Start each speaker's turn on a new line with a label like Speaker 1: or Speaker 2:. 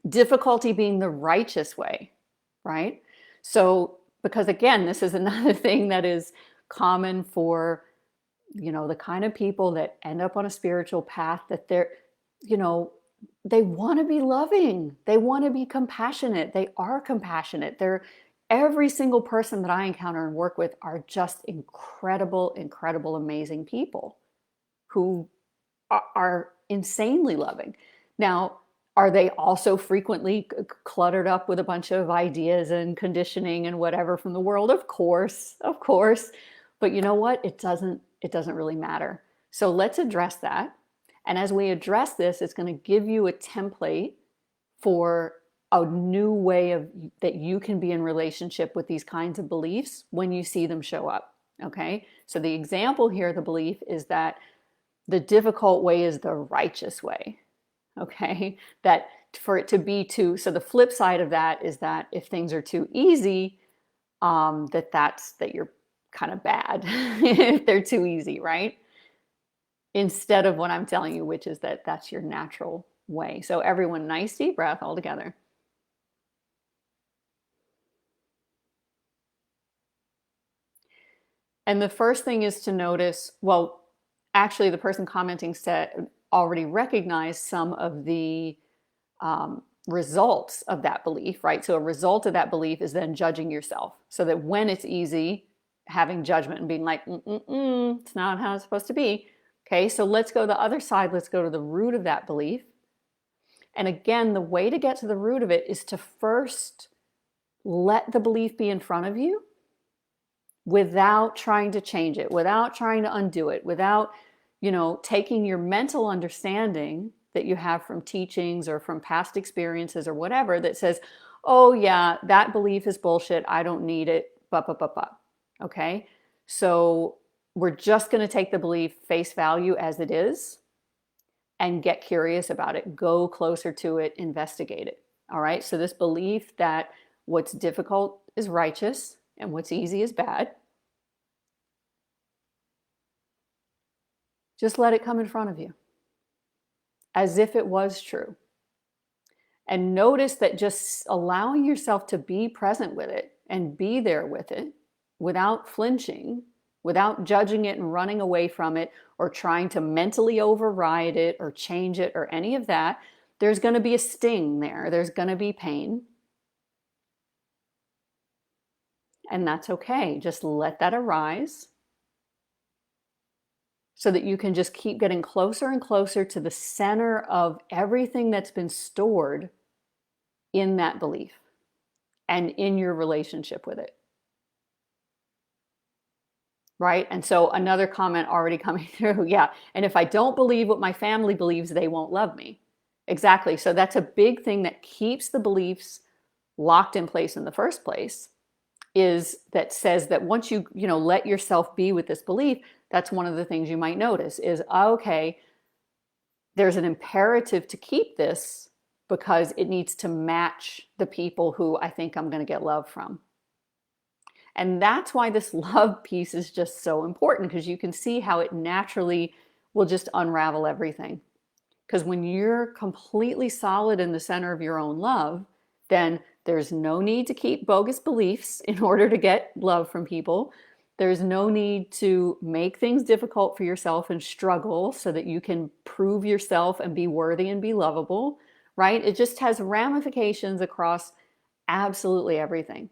Speaker 1: Difficulty being the righteous way, right? So, because again, this is another thing that is common for, the kind of people that end up on a spiritual path, that you know, they want to be loving. They want to be compassionate. They are compassionate. Every single person that I encounter and work with are just incredible, incredible, amazing people who are insanely loving. Now, are they also frequently cluttered up with a bunch of ideas and conditioning and whatever from the world? Of course, of course. But you know what? It doesn't really matter. So let's address that. And as we address this, it's going to give you a template for a new way of that you can be in relationship with these kinds of beliefs when you see them show up. Okay? So the example here, the belief is that the difficult way is the righteous way. Okay? That for it to be too, so the flip side of that is that if things are too easy, that you're kind of bad if they're too easy, right? Instead of what I'm telling you, which is that that's your natural way. So everyone, nice deep breath all together. And the first thing is to notice, well, actually the person commenting said already recognized some of the results of that belief, right? So a result of that belief is then judging yourself. So that when it's easy, having judgment and being like, it's not how it's supposed to be. Okay, so let's go the other side. Let's go to the root of that belief. And again, the way to get to the root of it is to first let the belief be in front of you without trying to change it, without trying to undo it, without, taking your mental understanding that you have from teachings or from past experiences or whatever that says, oh yeah, that belief is bullshit. I don't need it. Okay. So we're just going to take the belief face value as it is and get curious about it. Go closer to it, investigate it. All right. So this belief that what's difficult is righteous and what's easy is bad. Just let it come in front of you as if it was true. And notice that just allowing yourself to be present with it and be there with it without flinching, without judging it and running away from it or trying to mentally override it or change it or any of that, there's going to be a sting there. There's going to be pain. And that's okay. Just let that arise so that you can just keep getting closer and closer to the center of everything that's been stored in that belief and in your relationship with it. Right? And so another comment already coming through. Yeah. And if I don't believe what my family believes, they won't love me. Exactly. So that's a big thing that keeps the beliefs locked in place in the first place, is that says that once you let yourself be with this belief, that's one of the things you might notice is, okay, there's an imperative to keep this because it needs to match the people who I think I'm going to get love from. And that's why this love piece is just so important, because you can see how it naturally will just unravel everything. Because when you're completely solid in the center of your own love, then there's no need to keep bogus beliefs in order to get love from people. There's no need to make things difficult for yourself and struggle so that you can prove yourself and be worthy and be lovable, right? It just has ramifications across absolutely everything.